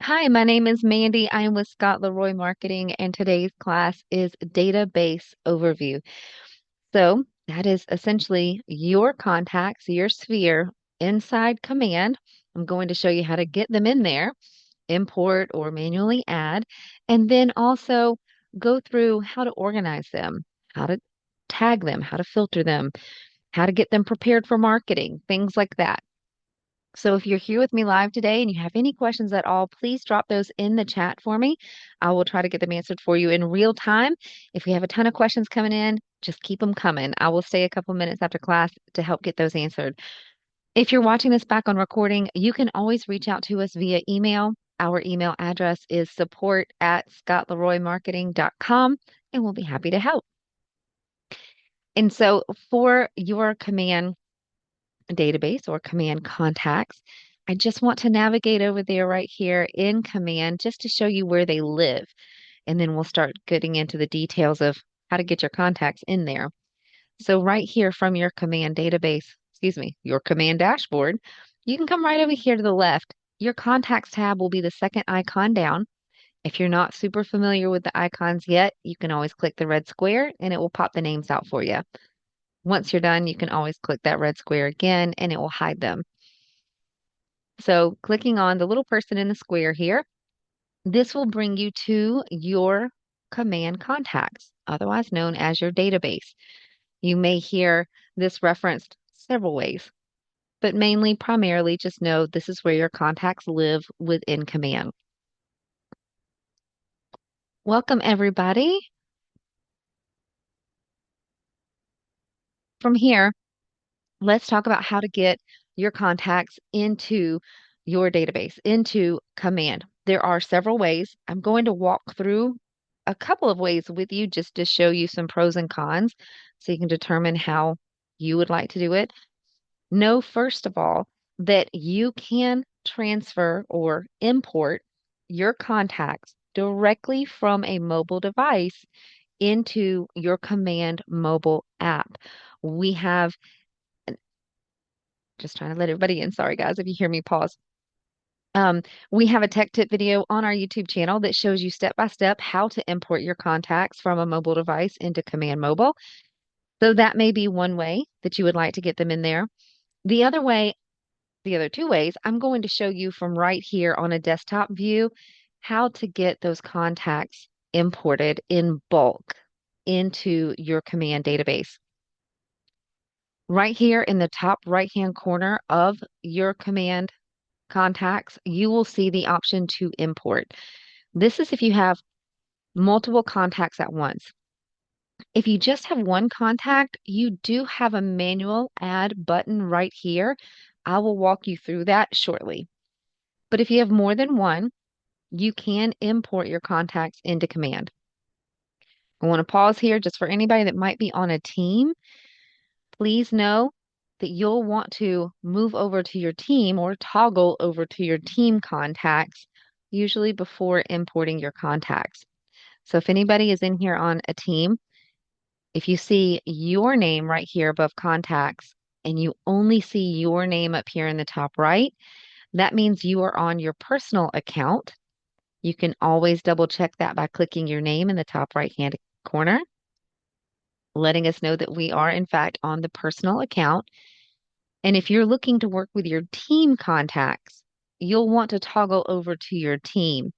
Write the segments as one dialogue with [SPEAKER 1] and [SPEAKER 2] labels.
[SPEAKER 1] Hi, my name is Mandy. I am with Scott Leroy Marketing, and today's class is Database Overview. So that is essentially your contacts, your sphere inside Command. I'm going to show you how to get them in there, import or manually add, and then also go through how to organize them, how to tag them, how to filter them, how to get them prepared for marketing, things like that. So if you're here with me live today and you have any questions at all, please drop those in the chat for me. I will try to get them answered for you in real time. If we have a ton of questions coming in, just keep them coming. I will stay a couple minutes after class to help get those answered. If you're watching this back on recording, you can always reach out to us via email. Our email address is support@scottleroymarketing.com, and we'll be happy to help. And so for your command database or command contacts, I just want to navigate over there right here in command just to show you where they live. And then we'll start getting into the details of how to get your contacts in there. So right here from your command database, excuse me, your command dashboard, you can come right over here to the left. Your contacts tab will be the second icon down. If you're not super familiar with the icons yet, you can always click the red square and it will pop the names out for you. Once you're done, you can always click that red square again and it will hide them. So clicking on the little person in the square here, this will bring you to your command contacts, otherwise known as your database. You may hear this referenced several ways, but mainly, primarily, just know this is where your contacts live within command. Welcome, everybody. From here, let's talk about how to get your contacts into your database, into command. There are several ways. I'm going to walk through a couple of ways with you just to show you some pros and cons so you can determine how you would like to do it. Know, first of all, that you can transfer or import your contacts directly from a mobile device into your command mobile app. We have just trying to let everybody in. Sorry, guys, if you hear me pause. We have a tech tip video on our YouTube channel that shows you step by step how to import your contacts from a mobile device into Command Mobile. So that may be one way that you would like to get them in there. The other way, the other two ways, I'm going to show you from right here on a desktop view how to get those contacts imported in bulk into your command database. Right here in the top right-hand corner of your command contacts, you will see the option to import. This is if you have multiple contacts at once. If you just have one contact, you do have a manual add button right here. I will walk you through that shortly. But if you have more than one, you can import your contacts into command. I want to pause here just for anybody that might be on a team. Please know that you'll want to move over to your team or toggle over to your team contacts, usually before importing your contacts. So if anybody is in here on a team, if you see your name right here above contacts and you only see your name up here in the top right, that means you are on your personal account. You can always double check that by clicking your name in the top right hand corner, letting us know that we are in fact on the personal account. And if you're looking to work with your team contacts, you'll want to toggle over to your team.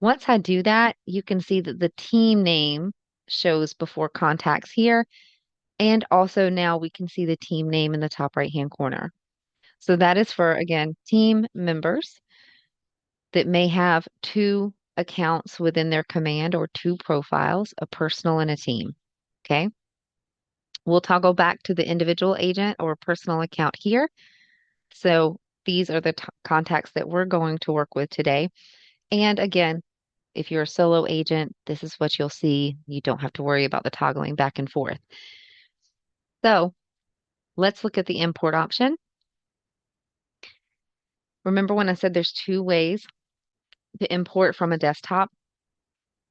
[SPEAKER 1] Once I do that, you can see that the team name shows before contacts here. And also now we can see the team name in the top right-hand corner. So that is for, again, team members that may have two accounts within their command or two profiles, a personal and a team. Okay. We'll toggle back to the individual agent or personal account here. So these are the contacts that we're going to work with today. And again, if you're a solo agent, this is what you'll see. You don't have to worry about the toggling back and forth. So let's look at the import option. Remember when I said there's two ways to import from a desktop?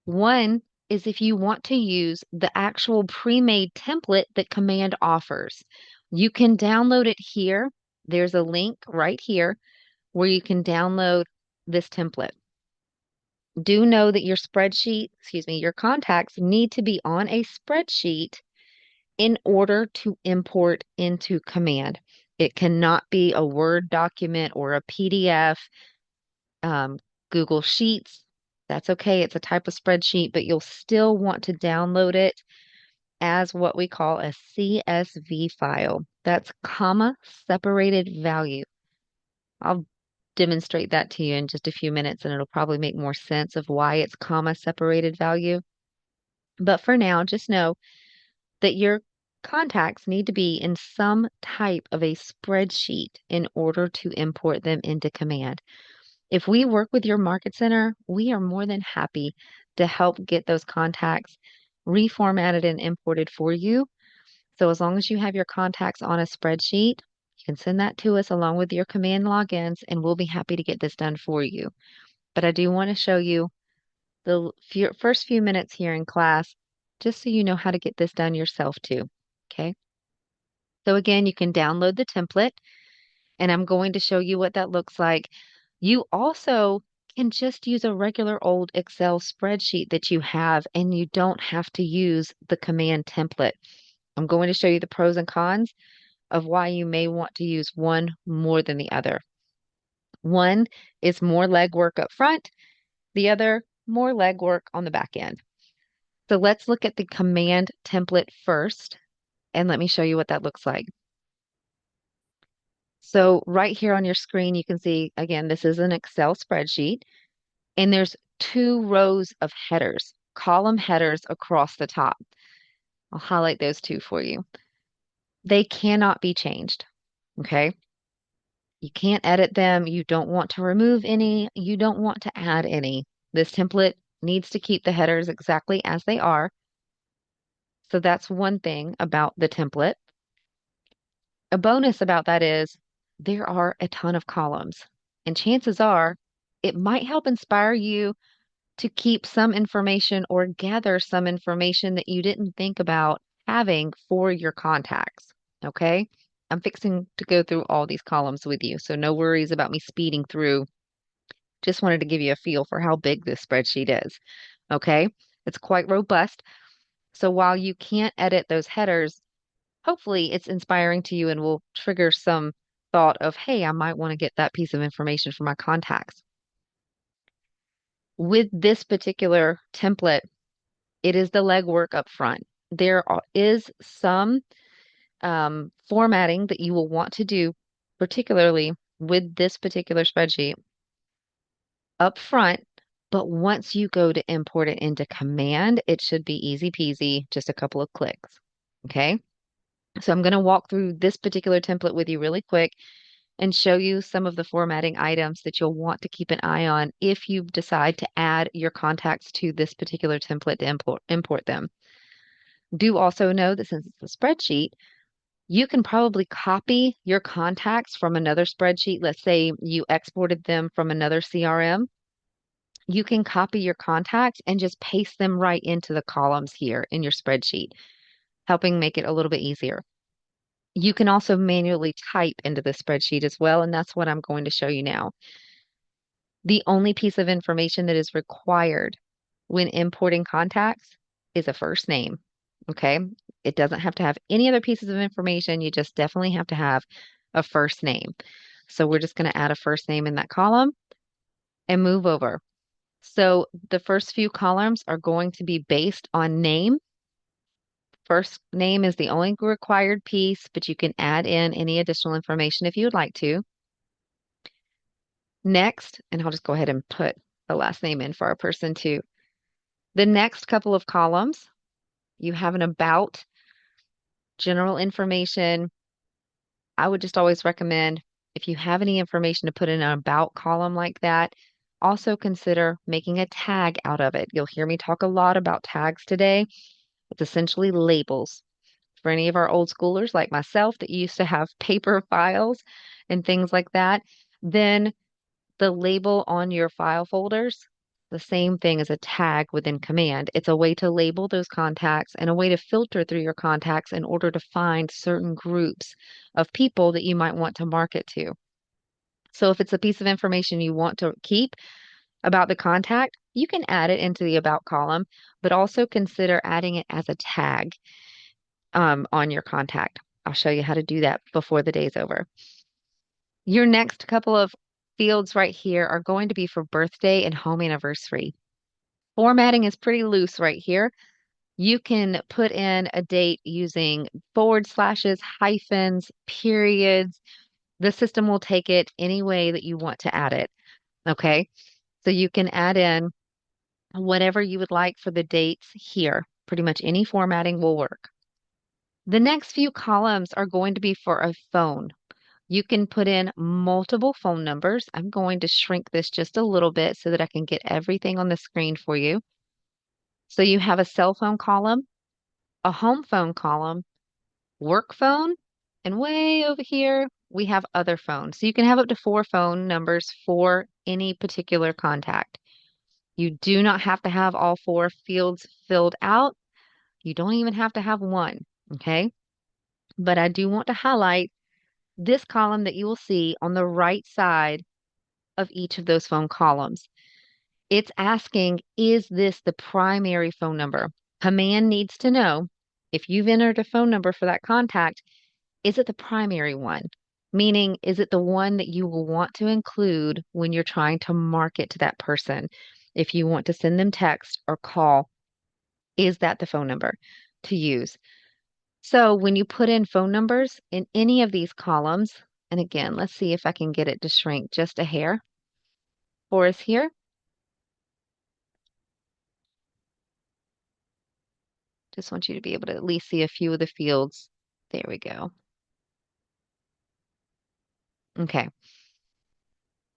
[SPEAKER 1] One is if you want to use the actual pre-made template that Command offers. You can download it here. There's a link right here where you can download this template. Do know that your contacts need to be on a spreadsheet in order to import into Command. It cannot be a Word document or a PDF, um, Google Sheets. That's okay. It's a type of spreadsheet, but you'll still want to download it as what we call a CSV file. That's comma separated value. I'll demonstrate that to you in just a few minutes, and it'll probably make more sense of why it's comma separated value. But for now, just know that your contacts need to be in some type of a spreadsheet in order to import them into Command. If we work with your Market Center, we are more than happy to help get those contacts reformatted and imported for you. So as long as you have your contacts on a spreadsheet, you can send that to us along with your Command logins, and we'll be happy to get this done for you. But I do want to show you the first few minutes here in class, just so you know how to get this done yourself too. Okay. So again, you can download the template, and I'm going to show you what that looks like. You also can just use a regular old Excel spreadsheet that you have, and you don't have to use the Command template. I'm going to show you the pros and cons of why you may want to use one more than the other. One is more legwork up front, the other, more legwork on the back end. So let's look at the Command template first, and let me show you what that looks like. So right here on your screen, you can see, again, this is an Excel spreadsheet, and there's 2 rows of headers, column headers across the top. I'll highlight those 2 for you. They cannot be changed, okay? You can't edit them. You don't want to remove any. You don't want to add any. This template needs to keep the headers exactly as they are. So that's one thing about the template. A bonus about that is there are a ton of columns, and chances are it might help inspire you to keep some information or gather some information that you didn't think about having for your contacts. Okay. I'm fixing to go through all these columns with you, so no worries about me speeding through. Just wanted to give you a feel for how big this spreadsheet is. Okay. It's quite robust. So while you can't edit those headers, hopefully it's inspiring to you and will trigger some thought of, hey, I might want to get that piece of information for my contacts. With this particular template, it is the legwork up front. Is some formatting that you will want to do, particularly with this particular spreadsheet up front. But once you go to import it into Command, it should be easy peasy, just a couple of clicks. Okay. So I'm going to walk through this particular template with you really quick and show you some of the formatting items that you'll want to keep an eye on if you decide to add your contacts to this particular template to import them. Do also know that since it's a spreadsheet, you can probably copy your contacts from another spreadsheet. Let's say you exported them from another CRM. You can copy your contacts and just paste them right into the columns here in your spreadsheet, helping make it a little bit easier. You can also manually type into the spreadsheet as well, and that's what I'm going to show you now. The only piece of information that is required when importing contacts is a first name. Okay. It doesn't have to have any other pieces of information. You just definitely have to have a first name. So we're just going to add a first name in that column and move over. So the first few columns are going to be based on name. First name is the only required piece, but you can add in any additional information if you would like to. Next, and I'll just go ahead and put the last name in for our person too. The next couple of columns, you have an about, general information. I would just always recommend if you have any information to put in an about column like that, also consider making a tag out of it. You'll hear me talk a lot about tags today. It's essentially labels. For any of our old schoolers like myself that used to have paper files and things like that, then the label on your file folders, the same thing as a tag within Command. It's a way to label those contacts and a way to filter through your contacts in order to find certain groups of people that you might want to market to. So if it's a piece of information you want to keep about the contact, You can add it into the about column, but also consider adding it as a tag on your contact. I'll show you how to do that before the day's over. Your next couple of fields right here are going to be for birthday and home anniversary. Formatting is pretty loose right here. You can put in a date using forward slashes, hyphens, periods. The system will take it any way that you want to add it. Okay. So you can add in whatever you would like for the dates here. Pretty much any formatting will work. The next few columns are going to be for a phone. You can put in multiple phone numbers. I'm going to shrink this just a little bit so that I can get everything on the screen for you. So you have a cell phone column, a home phone column, work phone, and way over here, we have other phones. So you can have up to 4 phone numbers for any particular contact. You do not have to have all 4 fields filled out. You don't even have to have one, okay? But I do want to highlight this column that you will see on the right side of each of those phone columns. It's asking, is this the primary phone number? Command needs to know if you've entered a phone number for that contact, is it the primary one? Meaning, is it the one that you will want to include when you're trying to market to that person? If you want to send them text or call, is that the phone number to use? So when you put in phone numbers in any of these columns, and again, let's see if I can get it to shrink just a hair for us here. Just want you to be able to at least see a few of the fields. There we go. Okay.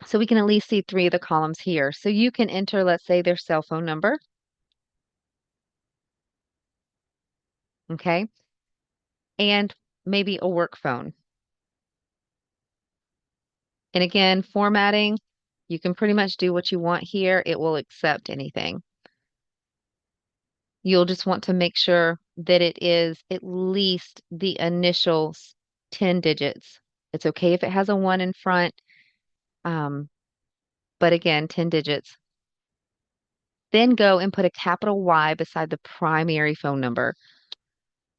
[SPEAKER 1] So we can at least see 3 of the columns here. So you can enter, let's say, their cell phone number. Okay. And maybe a work phone. And again, formatting, you can pretty much do what you want here. It will accept anything. You'll just want to make sure that it is at least the initial 10 digits. It's okay if it has a 1 in front, um, but again, 10 digits. Then go and put a capital Y beside the primary phone number.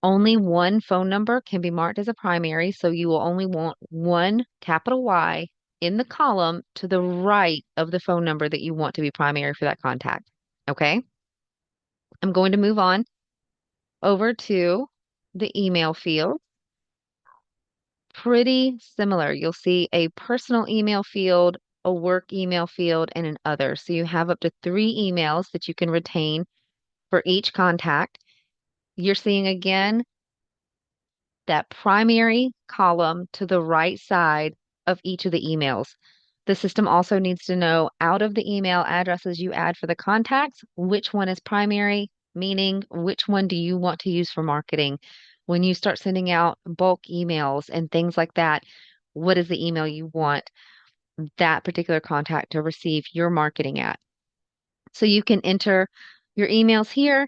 [SPEAKER 1] Only one phone number can be marked as a primary, so you will only want one capital Y in the column to the right of the phone number that you want to be primary for that contact. Okay? I'm going to move on over to the email field. Pretty similar. You'll see a personal email field, a work email field, and an other. So you have up to 3 emails that you can retain for each contact. You're seeing again that primary column to the right side of each of the emails. The system also needs to know out of the email addresses you add for the contacts, which one is primary, meaning which one do you want to use for marketing. When you start sending out bulk emails and things like that, what is the email you want that particular contact to receive your marketing at? So you can enter your emails here.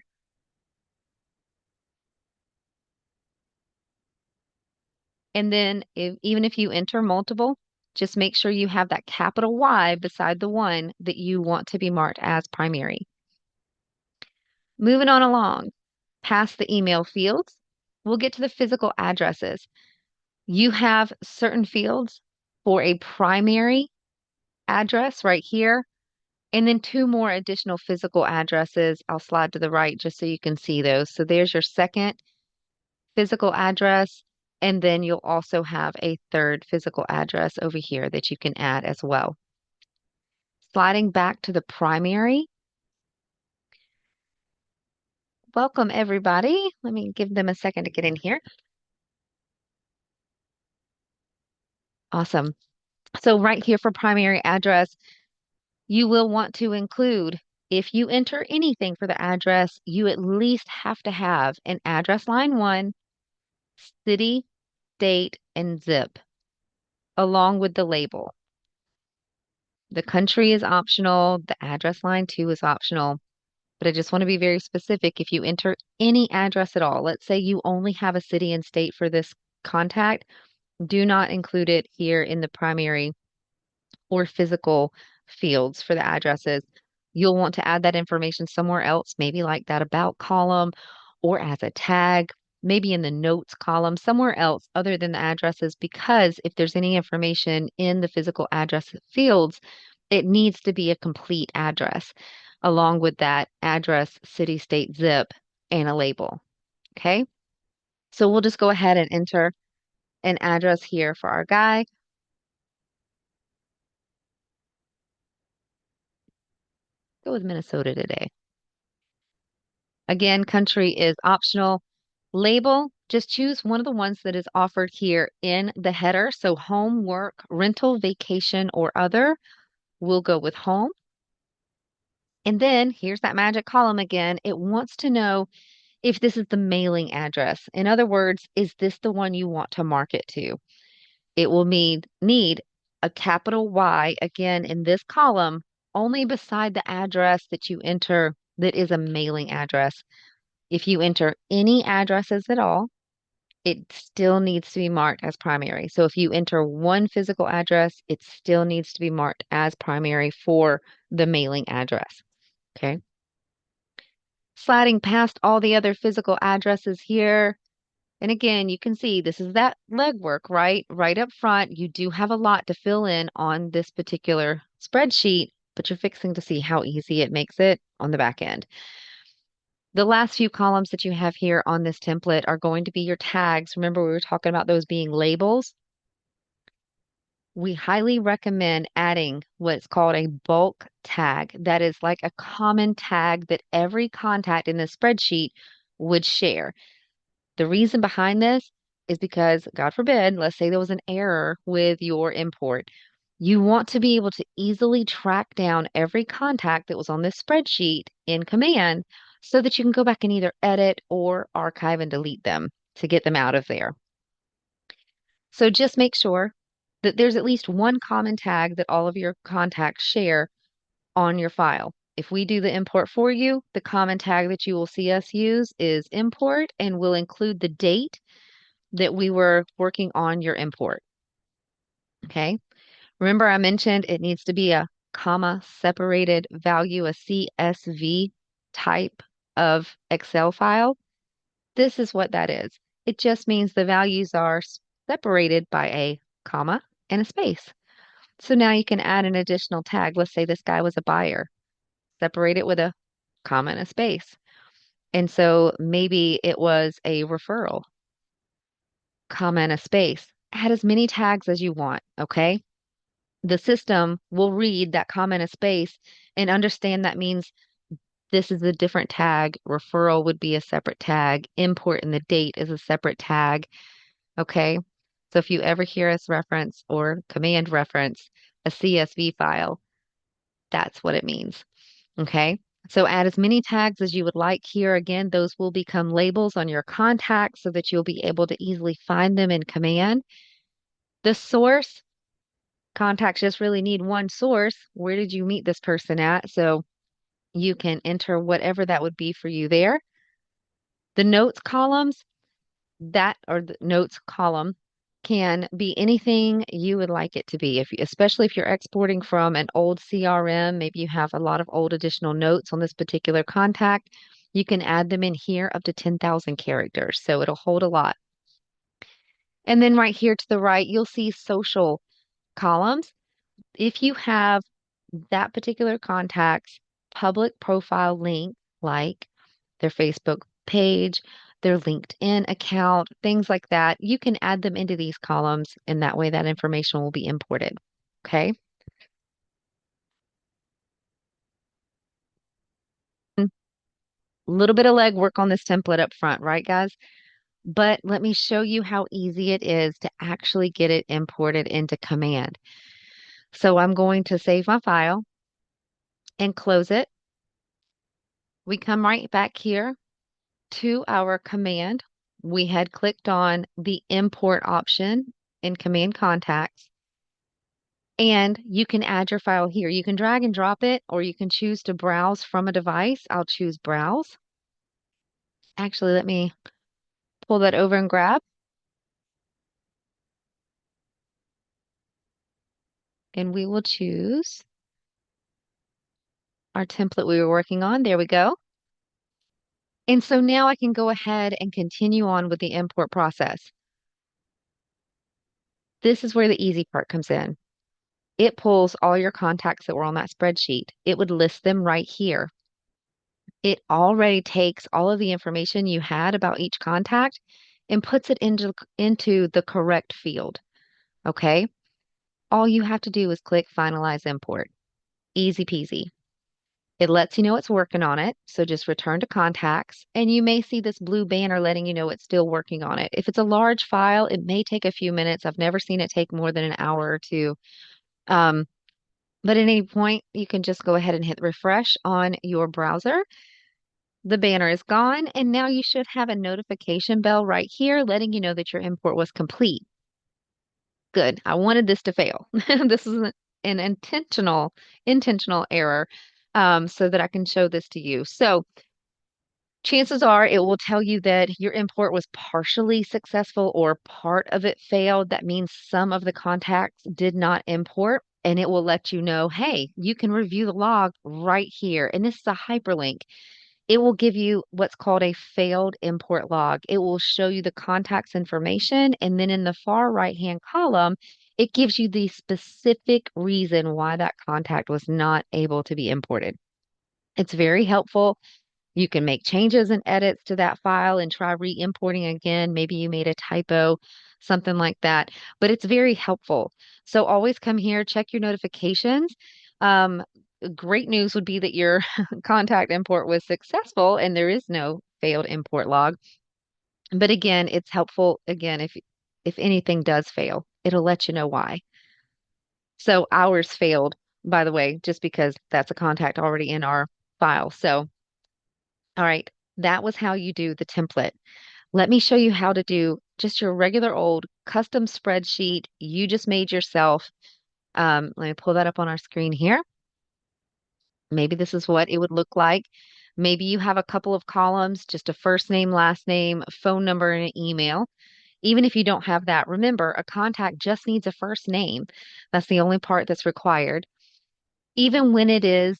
[SPEAKER 1] And then even if you enter multiple, just make sure you have that capital Y beside the one that you want to be marked as primary. Moving on along, past the email fields, we'll get to the physical addresses. You have certain fields for a primary address right here, and then 2 more additional physical addresses. I'll slide to the right just so you can see those. So there's your second physical address, and then you'll also have a third physical address over here that you can add as well. Sliding back to the primary. Welcome, everybody. Let me give them a second to get in here. Awesome. So right here for primary address, you will want to include, if you enter anything for the address, you at least have to have an address line 1, city, date, and zip, along with the label. The country is optional. The address line 2 is optional. But I just want to be very specific. If you enter any address at all, let's say you only have a city and state for this contact, do not include it here in the primary or physical fields for the addresses. you'll want to add that information somewhere else, maybe like that about column or as a tag, maybe in the notes column, somewhere else other than the addresses, because if there's any information in the physical address fields, it needs to be a complete address along with that address, city, state, zip, and a label. Okay. So we'll just go ahead and enter an address here for our guy. Go with Minnesota today. Again, country is optional. Label, just choose one of the ones that is offered here in the header. So home, work, rental, vacation, or other. We'll go with home. And then here's that magic column again. It wants to know if this is the mailing address. In other words, is this the one you want to market to? It will need a capital Y again in this column, only beside the address that you enter that is a mailing address. If you enter any addresses at all, it still needs to be marked as primary. So if you enter one physical address, it still needs to be marked as primary for the mailing address. Okay. Sliding past all the other physical addresses here. And again, you can see this is that legwork, right? Right up front, you do have a lot to fill in on this particular spreadsheet, but you're fixing to see how easy it makes it on the back end. The last few columns that you have here on this template are going to be your tags. Remember, we were talking about those being labels. We highly recommend adding what's called a bulk tag. That is like a common tag that every contact in the spreadsheet would share. The reason behind this is because, God forbid, let's say there was an error with your import. You want to be able to easily track down every contact that was on this spreadsheet in command so that you can go back and either edit or archive and delete them to get them out of there. So just make sure that there's at least one common tag that all of your contacts share on your file. If we do the import for you, the common tag that you will see us use is import and will include the date that we were working on your import. Okay. Remember I mentioned it needs to be a comma separated value, a CSV type of Excel file. This is what that is. It just means the values are separated by a comma and a space. So now you can add an additional tag. Let's say this guy was a buyer. Separate it with a comma and a space. And so maybe it was a referral, comma and a space. Add as many tags as you want, okay? The system will read that comma and a space and understand that means this is a different tag. Referral would be a separate tag. Import and the date is a separate tag, okay? So if you ever hear us reference or command reference a CSV file, that's what it means, okay? So add as many tags as you would like here. Again, those will become labels on your contacts so that you'll be able to easily find them in command. The source, contacts just really need one source. Where did you meet this person at? So you can enter whatever that would be for you there. The notes columns, that or the notes column can be anything you would like it to be. Especially if you're exporting from an old CRM, maybe you have a lot of old additional notes on this particular contact, you can add them in here up to 10,000 characters. So it'll hold a lot. And then right here to the right, you'll see social columns. If you have that particular contact's public profile link, like their Facebook page, their LinkedIn account, things like that, you can add them into these columns, and that way that information will be imported. Okay. A little bit of legwork on this template up front, right, guys? But let me show you how easy it is to actually get it imported into command. So I'm going to save my file and close it. We come right back here to our command. We had clicked on the import option in command contacts, and you can add your file here. You can drag and drop it, or you can choose to browse from a device. I'll choose browse. Actually, let me pull that over and grab, and we will choose our template we were working on. There we go. And so now I can go ahead and continue on with the import process. This is where the easy part comes in. It pulls all your contacts that were on that spreadsheet. It would list them right here. It already takes all of the information you had about each contact and puts it into the correct field. Okay? All you have to do is click Finalize Import. Easy peasy. It lets you know it's working on it. So just return to contacts, and you may see this blue banner letting you know it's still working on it. If it's a large file, it may take a few minutes. I've never seen it take more than an hour or two. Um, but at any point, you can just go ahead and hit refresh on your browser. The banner is gone, and now you should have a notification bell right here letting you know that your import was complete. Good. I wanted this to fail. This is an intentional error, so that I can show this to you. So chances are it will tell you that your import was partially successful or part of it failed. That means some of the contacts did not import, and it will let you know, hey, you can review the log right here. And this is a hyperlink. It will give you what's called a failed import log. It will show you the contact's information, and then in the far right-hand column, it gives you the specific reason why that contact was not able to be imported. It's very helpful. You can make changes and edits to that file and try re-importing again. Maybe you made a typo, something like that, but it's very helpful. So always come here, check your notifications. Um, Great news would be that your contact import was successful and there is no failed import log. But again, it's helpful again if anything does fail, it'll let you know why. So ours failed, by the way, just because that's a contact already in our file. So all right, that was how you do the template. Let me show you how to do just your regular old custom spreadsheet you just made yourself. Let me pull that up on our screen here. Maybe this is what it would look like. Maybe you have a couple of columns, just a first name, last name, phone number, and an email. Even if you don't have that, remember, a contact just needs a first name. That's the only part that's required. Even when it is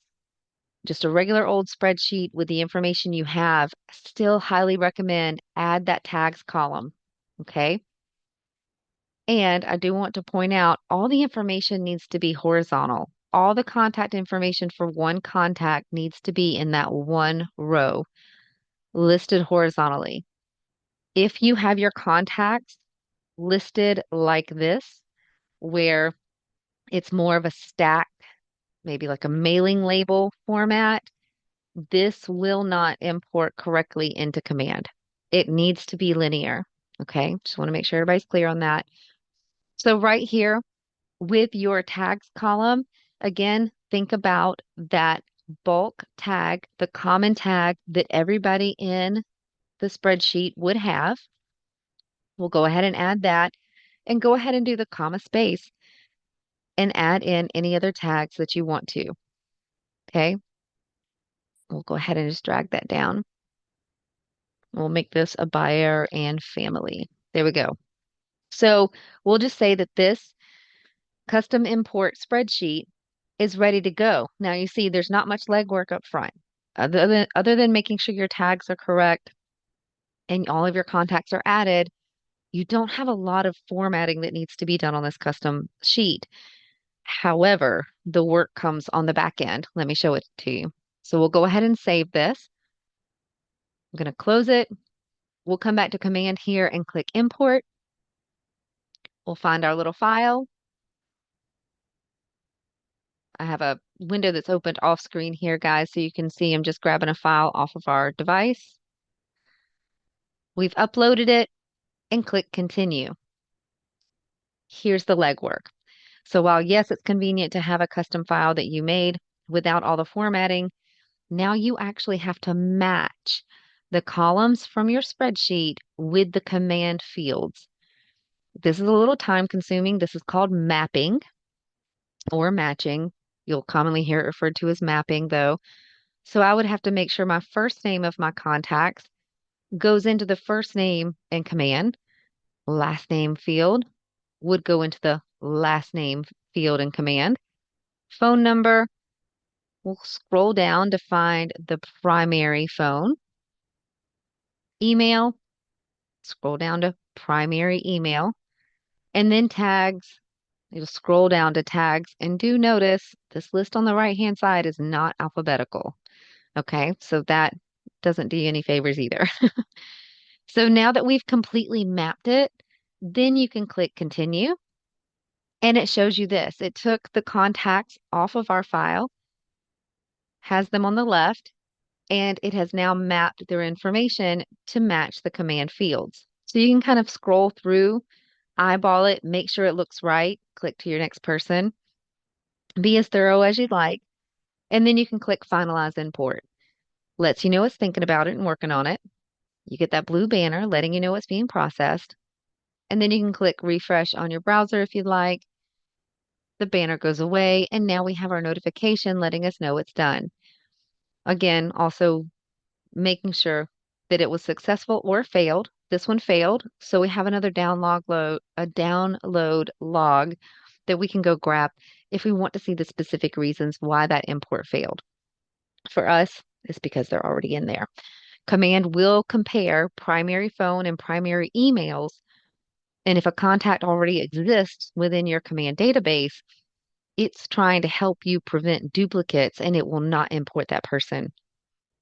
[SPEAKER 1] just a regular old spreadsheet with the information you have, still highly recommend add that tags column. Okay. And I do want to point out all the information needs to be horizontal. All the contact information for one contact needs to be in that one row listed horizontally. If you have your contacts listed like this, where it's more of a stack, maybe like a mailing label format, this will not import correctly into command. It needs to be linear. Okay, just want to make sure everybody's clear on that. So right here with your tags column, again, think about that bulk tag, the common tag that everybody in the spreadsheet would have. We'll go ahead and add that and go ahead and do the comma space and add in any other tags that you want to. Okay, we'll go ahead and just drag that down. We'll make this a buyer and family. There we go. So we'll just say that this custom import spreadsheet is ready to go. Now you see there's not much legwork up front. Other than making sure your tags are correct and all of your contacts are added, you don't have a lot of formatting that needs to be done on this custom sheet. However, the work comes on the back end. Let me show it to you. So we'll go ahead and save this. I'm going to close it. We'll come back to command here and click import. We'll find our little file. I have a window that's opened off screen here, guys, so you can see I'm just grabbing a file off of our device. We've uploaded it and click continue. Here's the legwork. So while yes, it's convenient to have a custom file that you made without all the formatting, now you actually have to match the columns from your spreadsheet with the command fields. This is a little time consuming. This is called mapping or matching. You'll commonly hear it referred to as mapping though. So I would have to make sure my first name of my contacts goes into the first name in command. Last name field would go into the last name field in command. Phone number we'll scroll down to find the primary phone, email, scroll down to primary email, and then tags. You'll scroll down to tags and do notice this list on the right-hand side is not alphabetical. Okay, so that doesn't do you any favors either. So now that we've completely mapped it, then you can click continue and it shows you this. It took the contacts off of our file, has them on the left, and it has now mapped their information to match the command fields. So you can kind of scroll through, eyeball it, make sure it looks right, click to your next person, be as thorough as you'd like, and then you can click finalize import. Lets you know it's thinking about it and working on it. You get that blue banner letting you know it's being processed. And then you can click refresh on your browser if you'd like. The banner goes away, and now we have our notification letting us know it's done. Again, also making sure that it was successful or failed. This one failed, so we have another download log that we can go grab if we want to see the specific reasons why that import failed. For us, it's because they're already in there. Command will compare primary phone and primary emails. And if a contact already exists within your command database, it's trying to help you prevent duplicates and it will not import that person.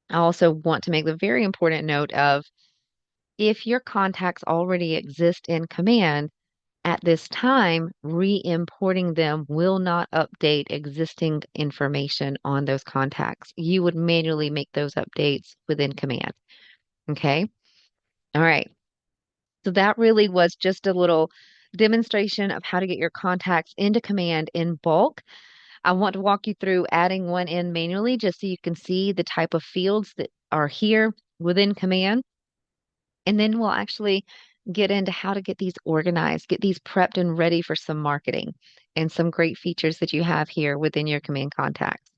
[SPEAKER 1] I also want to make the very important note of if your contacts already exist in command, at this time, re-importing them will not update existing information on those contacts. You would manually make those updates within command. Okay. All right. So that really was just a little demonstration of how to get your contacts into command in bulk. I want to walk you through adding one in manually just so you can see the type of fields that are here within command. And then we'll actually get into how to get these organized, get these prepped and ready for some marketing and some great features that you have here within your command contacts.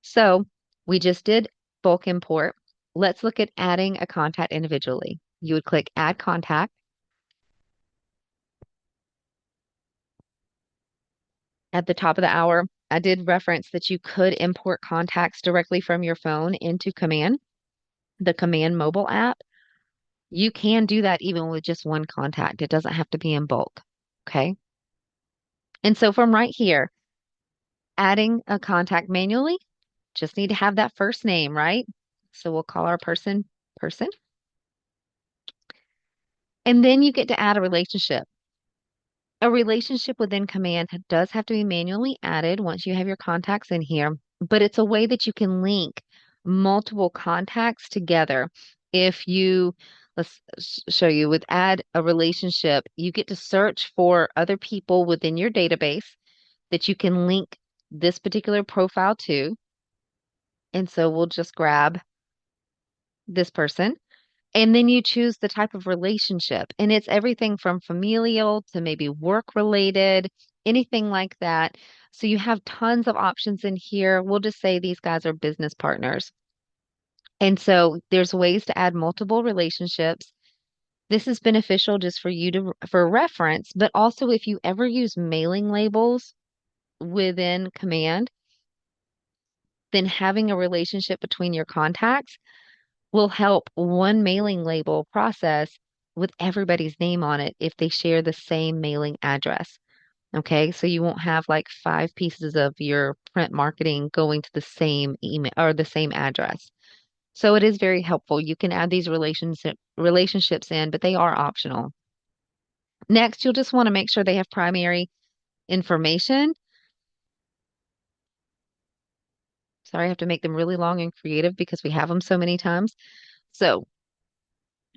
[SPEAKER 1] So we just did bulk import. Let's look at adding a contact individually. You would click add contact. At the top of the hour, I did reference that you could import contacts directly from your phone into Command, the Command mobile app. You can do that even with just one contact. It doesn't have to be in bulk. Okay. And so from right here, adding a contact manually, just need to have that first name, right? So we'll call our person. And then you get to add a relationship. A relationship within command does have to be manually added once you have your contacts in here, but it's a way that you can link multiple contacts together. If you, let's show you with add a relationship, you get to search for other people within your database that you can link this particular profile to. And so we'll just grab this person. And then you choose the type of relationship. And it's everything from familial to maybe work related, anything like that. So you have tons of options in here. We'll just say these guys are business partners. And so there's ways to add multiple relationships. This is beneficial just for you to for reference, but also if you ever use mailing labels within command, then having a relationship between your contacts will help one mailing label process with everybody's name on it if they share the same mailing address. Okay, so you won't have like five pieces of your print marketing going to the same email or the same address. So it is very helpful. You can add these relationships in, but they are optional. Next, you'll just want to make sure they have primary information. Sorry, I have to make them really long and creative because we have them so many times. So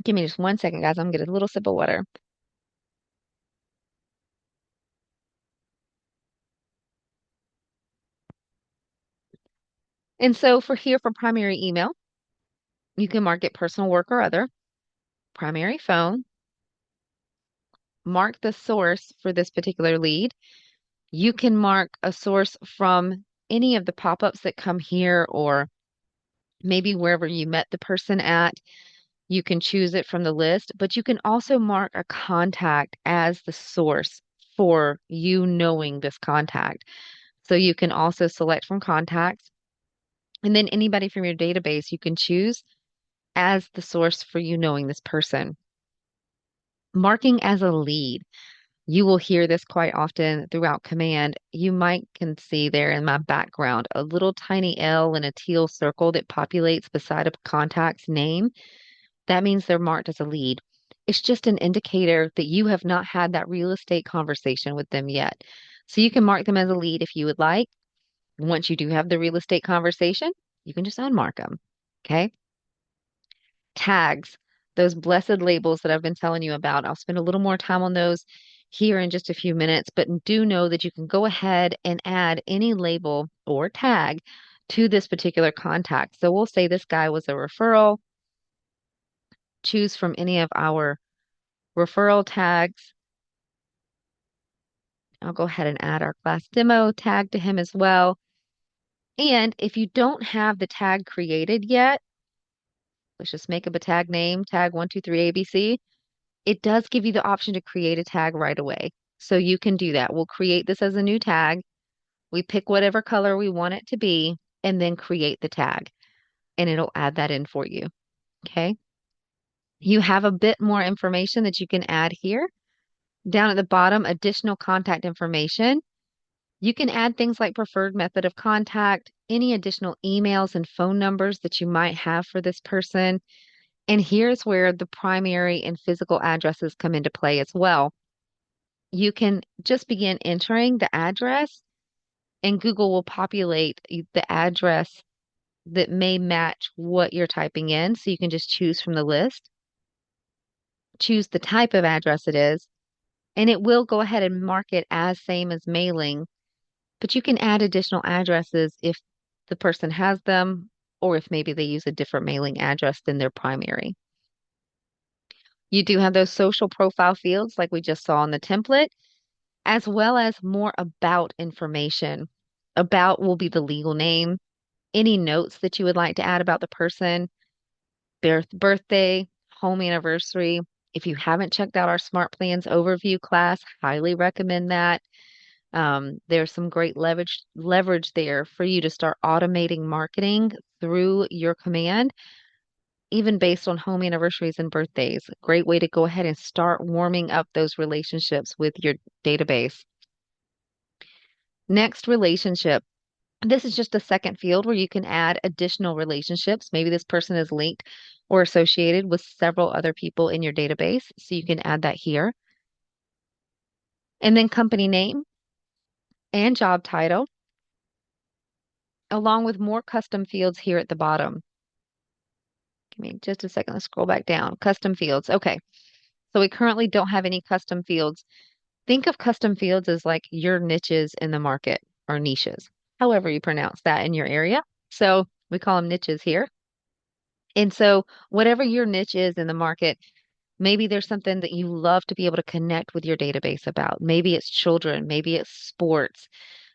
[SPEAKER 1] give me just 1 second, guys. I'm gonna get a little sip of water. And so for here for primary email, you can mark it personal, work, or other. Primary phone, mark the source for this particular lead. You can mark a source from any of the pop-ups that come here or maybe wherever you met the person at. You can choose it from the list, but you can also mark a contact as the source for you knowing this contact. So you can also select from contacts And then anybody from your database you can choose as the source for you knowing this person. Marking as a lead. You will hear this quite often throughout command. You might can see there in my background a little tiny L in a teal circle that populates beside a contact's name. That means they're marked as a lead. It's just an indicator that you have not had that real estate conversation with them yet. So you can mark them as a lead if you would like. Once you do have the real estate conversation, you can just unmark them. Okay. Tags, those blessed labels that I've been telling you about. I'll spend a little more time on those here in just a few minutes, but do know that you can go ahead and add any label or tag to this particular contact. So we'll say this guy was a referral. Choose from any of our referral tags. I'll go ahead and add our class demo tag to him as well. And if you don't have the tag created yet, let's just make up a tag name, tag 123ABC. It does give you the option to create a tag right away. So you can do that. We'll create this as a new tag. We pick whatever color we want it to be and then create the tag and it'll add that in for you. Okay. You have a bit more information that you can add here. Down at the bottom, additional contact information. You can add things like preferred method of contact, any additional emails and phone numbers that you might have for this person. And here's where the primary and physical addresses come into play as well. You can just begin entering the address, and Google will populate the address that may match what you're typing in. So you can just choose from the list, choose the type of address it is, and it will go ahead and mark it as same as mailing. But you can add additional addresses if the person has them, or if maybe they use a different mailing address than their primary. You do have those social profile fields like we just saw in the template, as well as more about information. About will be the legal name, any notes that you would like to add about the person, birthday, home anniversary. If you haven't checked out our Smart Plans overview class, highly recommend that. There's some great leverage there for you to start automating marketing through your command, even based on home anniversaries and birthdays. Great way to go ahead and start warming up those relationships with your database. Next, relationship. This is just a second field where you can add additional relationships. Maybe this person is linked or associated with several other people in your database, so you can add that here. And then company name and job title, along with more custom fields here at the bottom. Give me just a second. Let's scroll back down. Custom fields. Okay. So we currently don't have any custom fields. Think of custom fields as like your niches in the market or niches, however you pronounce that in your area. So we call them niches here. And so whatever your niche is in the market, maybe there's something that you love to be able to connect with your database about. Maybe it's children, maybe it's sports.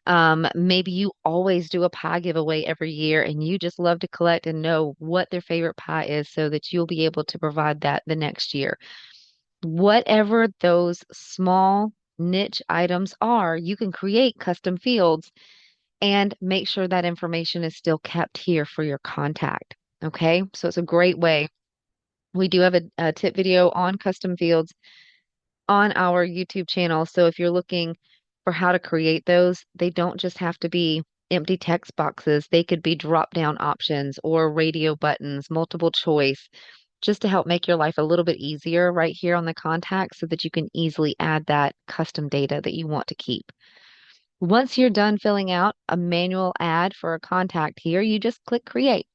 [SPEAKER 1] Maybe you always do a pie giveaway every year and you just love to collect and know what their favorite pie is so that you'll be able to provide that the next year. Whatever those small niche items are, you can create custom fields and make sure that information is still kept here for your contact. Okay, so it's a great way. We do have a tip video on custom fields on our YouTube channel. So if you're looking for how to create those, they don't just have to be empty text boxes. They could be drop-down options or radio buttons, multiple choice, just to help make your life a little bit easier right here on the contact so that you can easily add that custom data that you want to keep. Once you're done filling out a manual ad for a contact here, you just click create.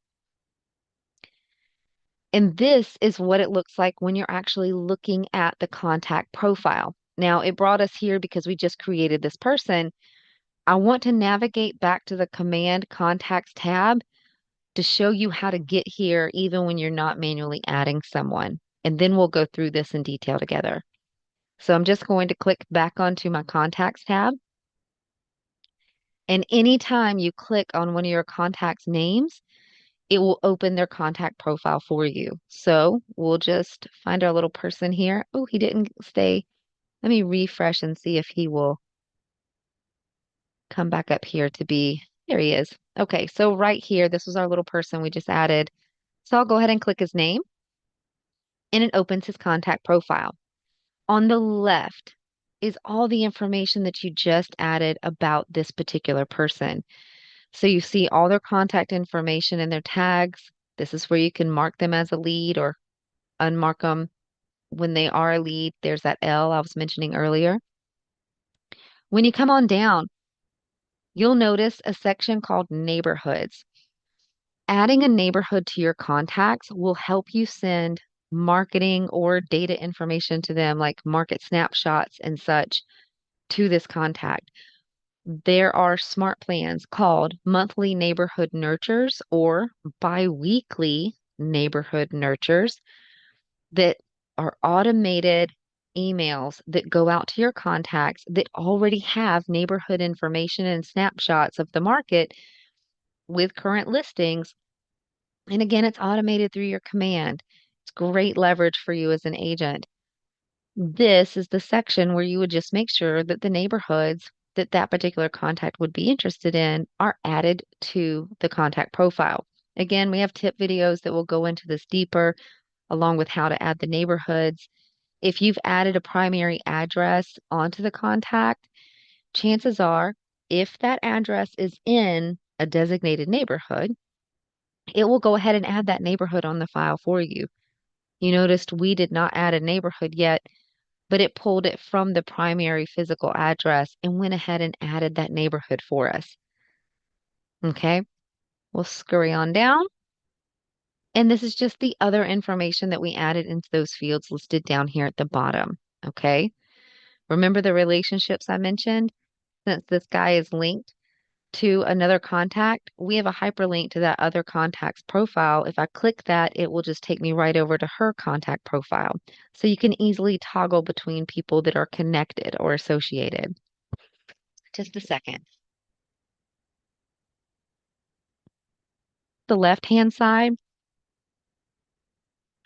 [SPEAKER 1] And this is what it looks like when you're actually looking at the contact profile. Now, it brought us here because we just created this person. I want to navigate back to the Command Contacts tab to show you how to get here even when you're not manually adding someone. And then we'll go through this in detail together. So I'm just going to click back onto my Contacts tab. And anytime you click on one of your contacts' names, it will open their contact profile for you. So we'll just find our little person here. Oh, he didn't stay. Let me refresh and see if he will come back up here to be There he is. Okay, so right here, this was our little person we just added. So I'll go ahead and click his name and it opens his contact profile. On the left is all the information that you just added about this particular person. So you see all their contact information and their tags. This is where you can mark them as a lead or unmark them when they are a lead. There's that L I was mentioning earlier. When you come on down, you'll notice a section called neighborhoods. Adding a neighborhood to your contacts will help you send marketing or data information to them, like market snapshots and such, to this contact. There are smart plans called monthly neighborhood nurtures or biweekly neighborhood nurtures that are automated emails that go out to your contacts that already have neighborhood information and snapshots of the market with current listings. And again, it's automated through your command. It's great leverage for you as an agent. This is the section where you would just make sure that the neighborhoods that that particular contact would be interested in are added to the contact profile. Again, we have tip videos that will go into this deeper, along with how to add the neighborhoods. If you've added a primary address onto the contact, chances are, if that address is in a designated neighborhood, it will go ahead and add that neighborhood on the file for you. You noticed we did not add a neighborhood yet, but it pulled it from the primary physical address and went ahead and added that neighborhood for us. Okay, we'll scurry on down. And this is just the other information that we added into those fields listed down here at the bottom. Okay, remember the relationships I mentioned? Since this guy is linked to another contact, we have a hyperlink to that other contact's profile. If I click that, it will just take me right over to her contact profile. So you can easily toggle between people that are connected or associated. Just a second. The left-hand side,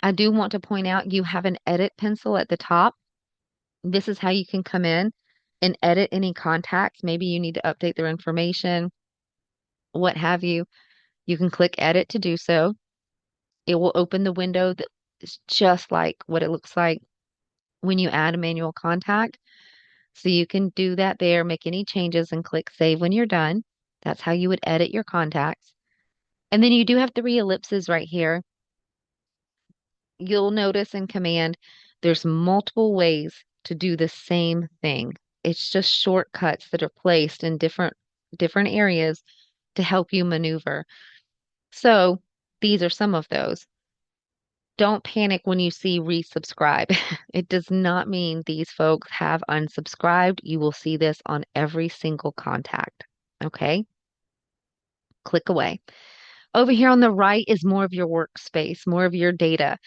[SPEAKER 1] I do want to point out you have an edit pencil at the top. This is how you can come in and edit any contacts. Maybe you need to update their information, what have you. You can click edit to do so. It will open the window that is just like what it looks like when you add a manual contact. So you can do that there, make any changes, and click save when you're done. That's how you would edit your contacts. And then you do have three ellipses right here. You'll notice in command, there's multiple ways to do the same thing. It's just shortcuts that are placed in different areas to help you maneuver. So these are some of those. Don't panic when you see resubscribe. It does not mean these folks have unsubscribed. You will see this on every single contact. Okay, click away. Over here on the right is more of your workspace, more of your data.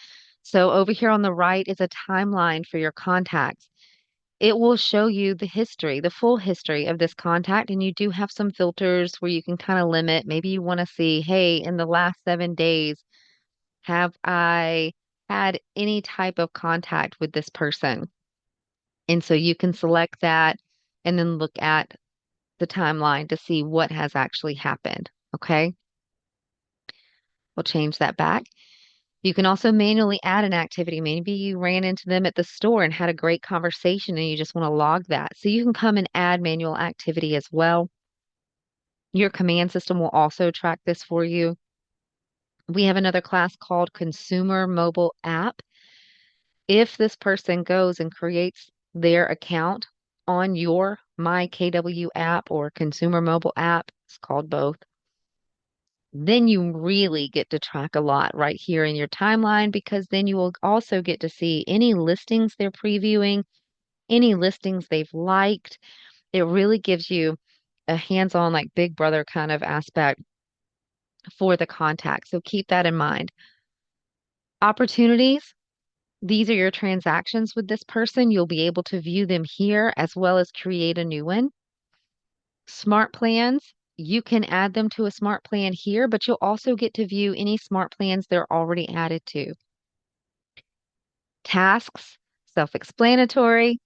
[SPEAKER 1] So over here on the right is a timeline for your contacts. It will show you the history, the full history of this contact, and you do have some filters where you can kind of limit. Maybe you want to see, hey, in the last 7 days, have I had any type of contact with this person? And so you can select that and then look at the timeline to see what has actually happened. Okay, we'll change that back. You can also manually add an activity. Maybe you ran into them at the store and had a great conversation and you just want to log that. So you can come and add manual activity as well. Your command system will also track this for you. We have another class called Consumer Mobile App. If this person goes and creates their account on your My KW app or Consumer Mobile app, it's called both, then you really get to track a lot right here in your timeline because then you will also get to see any listings they're previewing, any listings they've liked. It really gives you a hands-on, like Big Brother kind of aspect for the contact. So keep that in mind. Opportunities. These are your transactions with this person. You'll be able to view them here as well as create a new one. Smart plans, you can add them to a smart plan here, but you'll also get to view any smart plans they're already added to. Tasks, self-explanatory.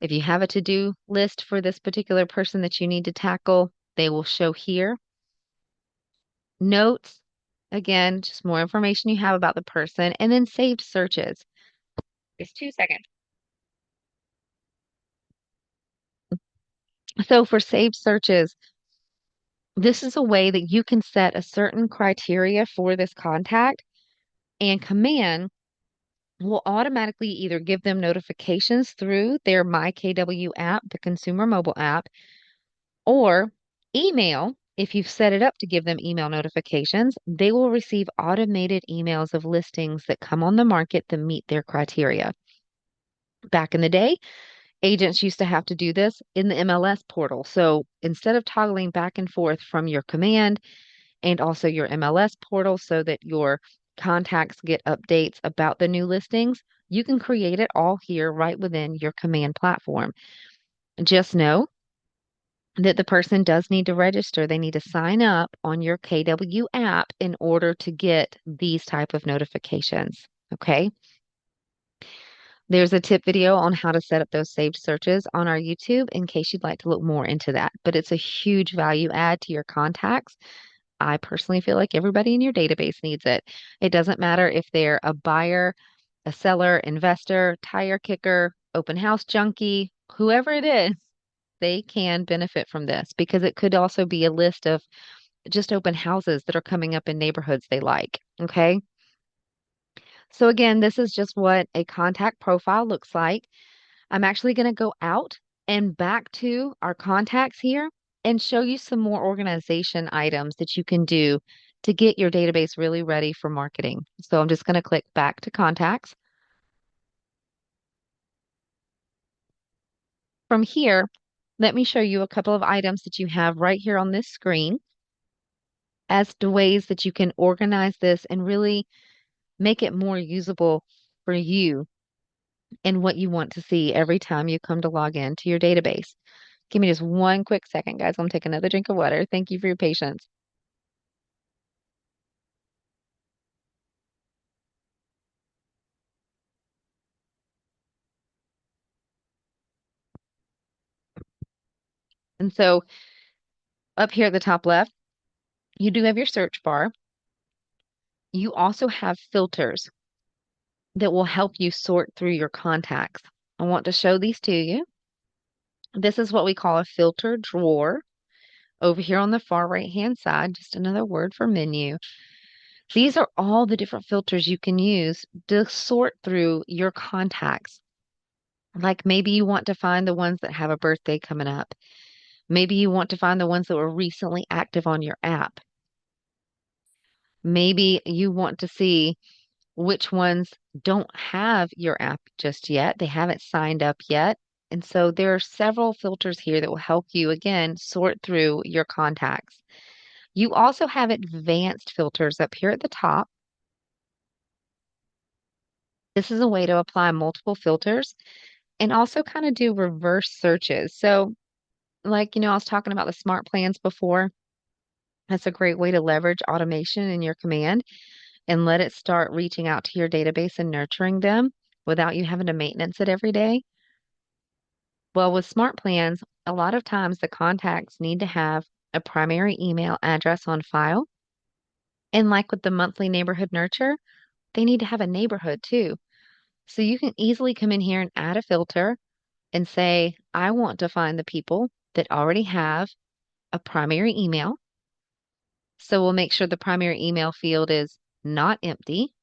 [SPEAKER 1] If you have a to-do list for this particular person that you need to tackle, they will show here. Notes, again, just more information you have about the person, and then saved searches. Just 2 seconds. So for saved searches, this is a way that you can set a certain criteria for this contact, and Command will automatically either give them notifications through their MyKW app, the consumer mobile app, or email. If you've set it up to give them email notifications, they will receive automated emails of listings that come on the market that meet their criteria. Back in the day, agents used to have to do this in the MLS portal. So instead of toggling back and forth from your Command and also your MLS portal so that your contacts get updates about the new listings, you can create it all here right within your Command platform. Just know that the person does need to register. They need to sign up on your KW app in order to get these type of notifications. Okay. There's a tip video on how to set up those saved searches on our YouTube in case you'd like to look more into that. But it's a huge value add to your contacts. I personally feel like everybody in your database needs it. It doesn't matter if they're a buyer, a seller, investor, tire kicker, open house junkie, whoever it is, they can benefit from this because it could also be a list of just open houses that are coming up in neighborhoods they like. Okay. So again, this is just what a contact profile looks like. I'm actually going to go out and back to our contacts here and show you some more organization items that you can do to get your database really ready for marketing. So I'm just going to click back to contacts. From here, let me show you a couple of items that you have right here on this screen as to ways that you can organize this and really make it more usable for you and what you want to see every time you come to log in to your database. Give me just one quick second, guys. I'm gonna take another drink of water. Thank you for your patience. And so up here at the top left, you do have your search bar. You also have filters that will help you sort through your contacts. I want to show these to you. This is what we call a filter drawer. Over here on the far right hand side, just another word for menu. These are all the different filters you can use to sort through your contacts. Like maybe you want to find the ones that have a birthday coming up. Maybe you want to find the ones that were recently active on your app. Maybe you want to see which ones don't have your app just yet. They haven't signed up yet. And so there are several filters here that will help you, again, sort through your contacts. You also have advanced filters up here at the top. This is a way to apply multiple filters and also kind of do reverse searches. So, like, I was talking about the smart plans before. That's a great way to leverage automation in your command and let it start reaching out to your database and nurturing them without you having to maintenance it every day. Well, with smart plans, a lot of times the contacts need to have a primary email address on file. And like with the monthly neighborhood nurture, they need to have a neighborhood too. So you can easily come in here and add a filter and say, I want to find the people that already have a primary email. So we'll make sure the primary email field is not empty.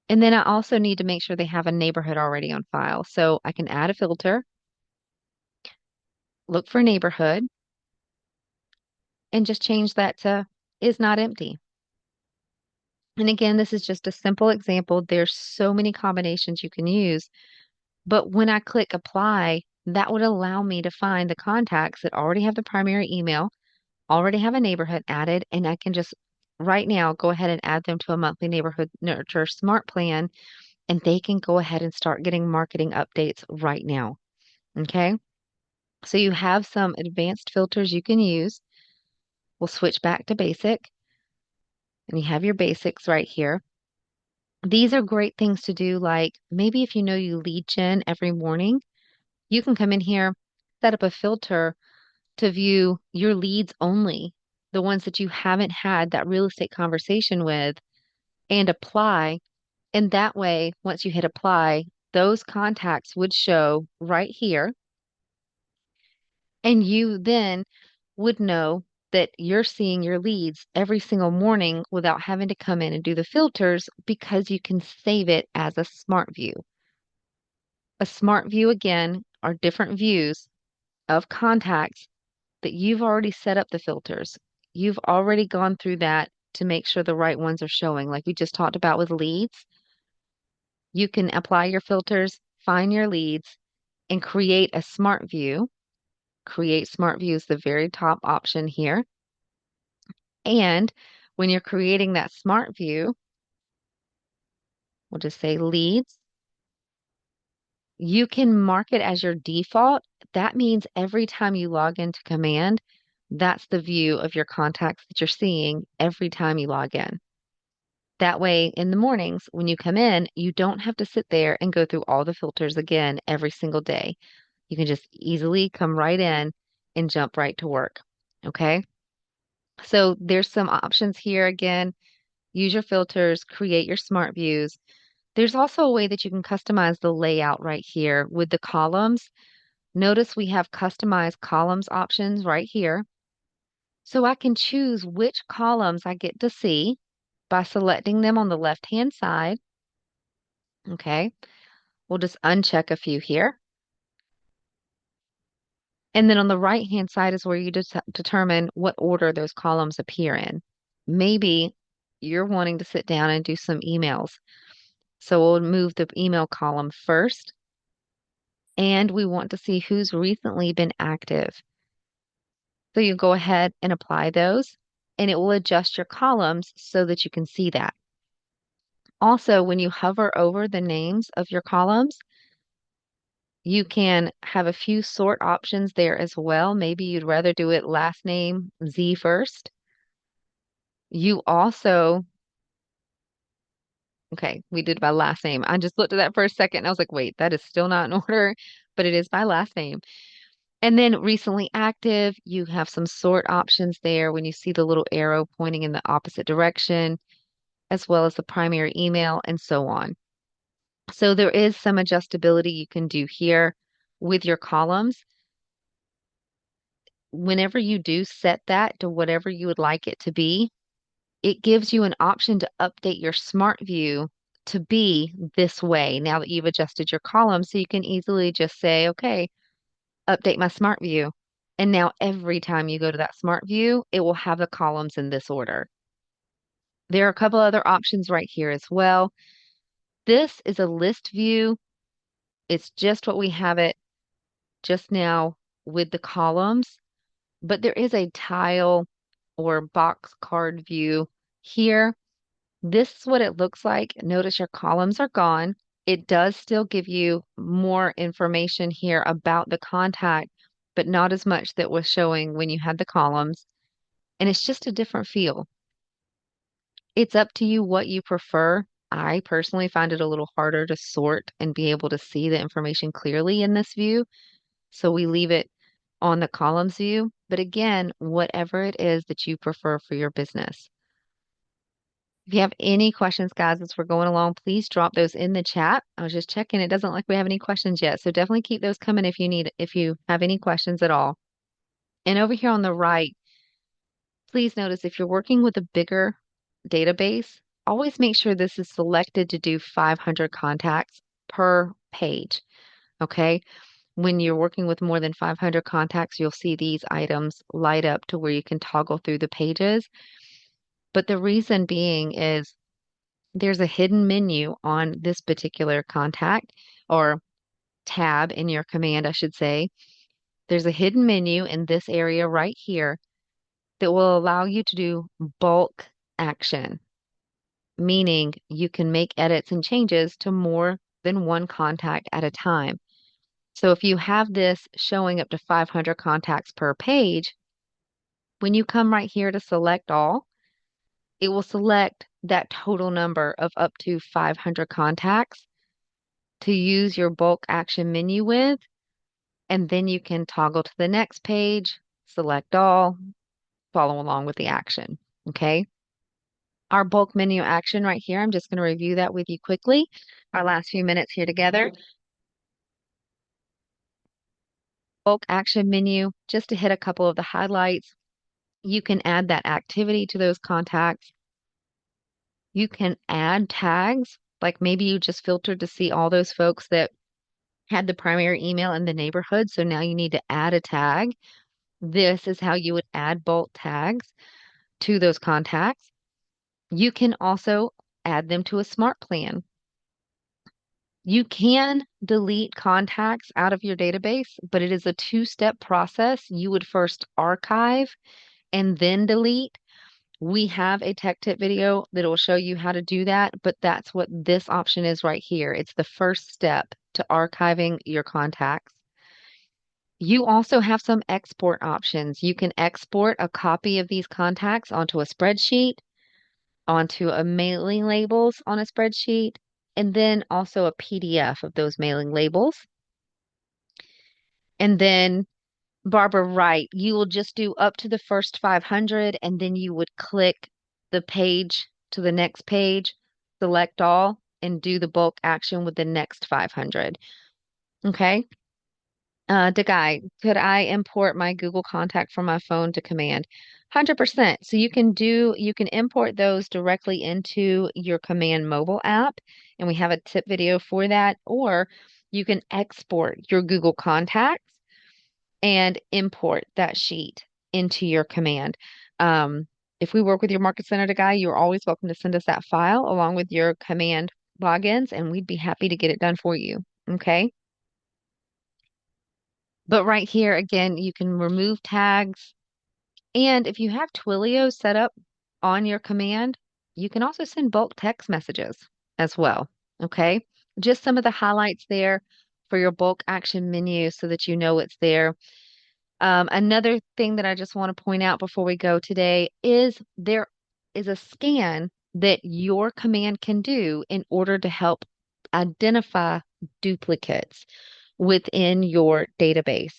[SPEAKER 1] And then I also need to make sure they have a neighborhood already on file. So I can add a filter, look for neighborhood, and just change that to is not empty. And again, this is just a simple example. There's so many combinations you can use. But when I click apply, that would allow me to find the contacts that already have the primary email, already have a neighborhood added, and I can just right now go ahead and add them to a monthly neighborhood nurture smart plan, and they can go ahead and start getting marketing updates right now. Okay. So you have some advanced filters you can use. We'll switch back to basic, and you have your basics right here. These are great things to do, like maybe if you know you lead gen every morning, you can come in here, set up a filter to view your leads only. the ones that you haven't had that real estate conversation with, and apply. And that way, once you hit apply, those contacts would show right here. And you then would know that you're seeing your leads every single morning without having to come in and do the filters because you can save it as a smart view. A smart view, again, are different views of contacts that you've already set up the filters. You've already gone through that to make sure the right ones are showing, like we just talked about with leads. You can apply your filters, find your leads, and create a smart view. Create smart view is the very top option here. And when you're creating that smart view, we'll just say leads. You can mark it as your default. That means every time you log into Command, that's the view of your contacts that you're seeing every time you log in. That way, in the mornings, when you come in, you don't have to sit there and go through all the filters again every single day. You can just easily come right in and jump right to work. Okay? So there's some options here again. Use your filters, create your smart views. There's also a way that you can customize the layout right here with the columns. Notice we have customized columns options right here. So I can choose which columns I get to see by selecting them on the left-hand side. Okay, we'll just uncheck a few here. And then on the right-hand side is where you determine what order those columns appear in. Maybe you're wanting to sit down and do some emails. So we'll move the email column first, and we want to see who's recently been active. So you go ahead and apply those, and it will adjust your columns so that you can see that. Also, when you hover over the names of your columns, you can have a few sort options there as well. Maybe you'd rather do it last name Z first. You also, okay, we did by last name. I just looked at that for a second and I was like, wait, that is still not in order, but it is by last name. And then recently active, you have some sort options there when you see the little arrow pointing in the opposite direction, as well as the primary email and so on. So there is some adjustability you can do here with your columns. Whenever you do set that to whatever you would like it to be, it gives you an option to update your smart view to be this way now that you've adjusted your column. So you can easily just say, okay, update my smart view. And now every time you go to that smart view, it will have the columns in this order. There are a couple other options right here as well. This is a list view. It's just what we have it just now with the columns, but there is a tile or box card view here. This is what it looks like. Notice your columns are gone. It does still give you more information here about the contact, but not as much that was showing when you had the columns. And it's just a different feel. It's up to you what you prefer. I personally find it a little harder to sort and be able to see the information clearly in this view. So we leave it on the columns view. But again, whatever it is that you prefer for your business. If you have any questions, guys, as we're going along, please drop those in the chat. I was just checking. It doesn't look like we have any questions yet. So definitely keep those coming if you have any questions at all. And over here on the right, please notice if you're working with a bigger database, always make sure this is selected to do 500 contacts per page. Okay. When you're working with more than 500 contacts, you'll see these items light up to where you can toggle through the pages. But the reason being is there's a hidden menu on this particular contact or tab in your command, I should say. There's a hidden menu in this area right here that will allow you to do bulk action, meaning you can make edits and changes to more than one contact at a time. So if you have this showing up to 500 contacts per page, when you come right here to select all, it will select that total number of up to 500 contacts to use your bulk action menu with, and then you can toggle to the next page, select all, follow along with the action. Okay. Our bulk menu action right here, I'm just going to review that with you quickly. Our last few minutes here together. Bulk action menu, just to hit a couple of the highlights. You can add that activity to those contacts. You can add tags, like maybe you just filtered to see all those folks that had the primary email in the neighborhood. So now you need to add a tag. This is how you would add bulk tags to those contacts. You can also add them to a smart plan. You can delete contacts out of your database, but it is a two-step process. You would first archive and then delete. We have a tech tip video that will show you how to do that, but that's what this option is right here. It's the first step to archiving your contacts. You also have some export options. You can export a copy of these contacts onto a spreadsheet, onto a mailing labels on a spreadsheet, and then also a PDF of those mailing labels. And then Barbara, right, you will just do up to the first 500 and then you would click the page to the next page, select all, and do the bulk action with the next 500. Okay. Guy, could I import my Google contact from my phone to command? 100%. So you can import those directly into your command mobile app, and we have a tip video for that, or you can export your Google contacts and import that sheet into your command. Um, if we work with your Market Center Guy, you're always welcome to send us that file along with your command logins, and we'd be happy to get it done for you. Okay. But right here, again, you can remove tags. And if you have Twilio set up on your command, you can also send bulk text messages as well. Okay. Just some of the highlights there for your bulk action menu so that you know it's there. Another thing that I just want to point out before we go today is there is a scan that your command can do in order to help identify duplicates within your database.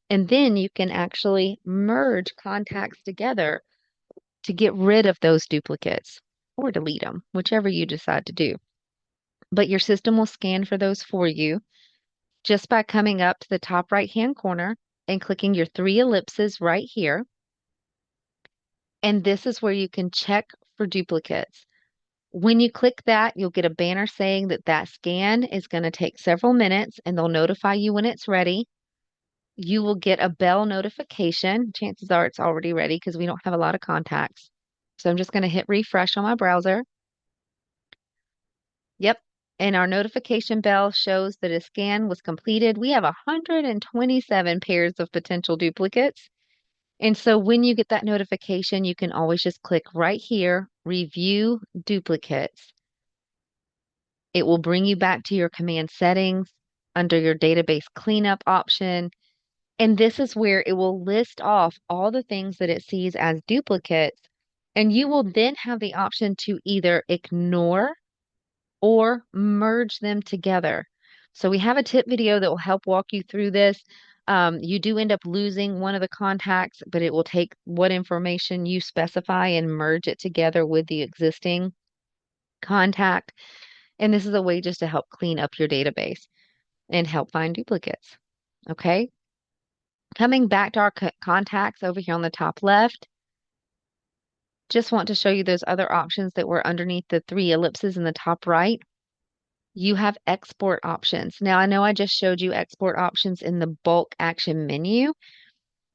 [SPEAKER 1] And then you can actually merge contacts together to get rid of those duplicates or delete them, whichever you decide to do. But your system will scan for those for you just by coming up to the top right-hand corner and clicking your three ellipses right here. And this is where you can check for duplicates. When you click that, you'll get a banner saying that that scan is going to take several minutes and they'll notify you when it's ready. You will get a bell notification. Chances are it's already ready because we don't have a lot of contacts. So I'm just going to hit refresh on my browser. Yep. And our notification bell shows that a scan was completed. We have 127 pairs of potential duplicates. And so when you get that notification, you can always just click right here, review duplicates. It will bring you back to your command settings under your database cleanup option. And this is where it will list off all the things that it sees as duplicates. And you will then have the option to either ignore or merge them together. So we have a tip video that will help walk you through this. You do end up losing one of the contacts, but it will take what information you specify and merge it together with the existing contact. And this is a way just to help clean up your database and help find duplicates. Okay. Coming back to our contacts over here on the top left, just want to show you those other options that were underneath the three ellipses in the top right. You have export options. Now, I know I just showed you export options in the bulk action menu.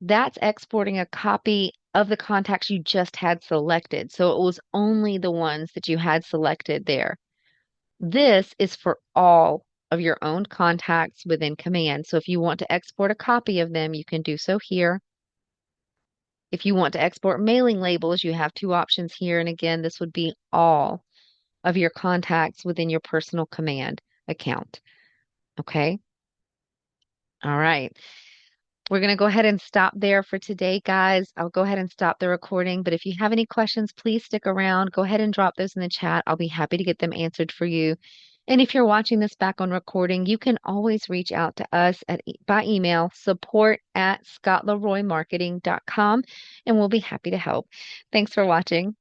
[SPEAKER 1] That's exporting a copy of the contacts you just had selected. So it was only the ones that you had selected there. This is for all of your own contacts within command. So if you want to export a copy of them, you can do so here. If you want to export mailing labels, you have two options here. And again, this would be all of your contacts within your personal command account. Okay. All right. We're going to go ahead and stop there for today, guys. I'll go ahead and stop the recording. But if you have any questions, please stick around. Go ahead and drop those in the chat. I'll be happy to get them answered for you. And if you're watching this back on recording, you can always reach out to us by email, support@scottleroymarketing.com, and we'll be happy to help. Thanks for watching.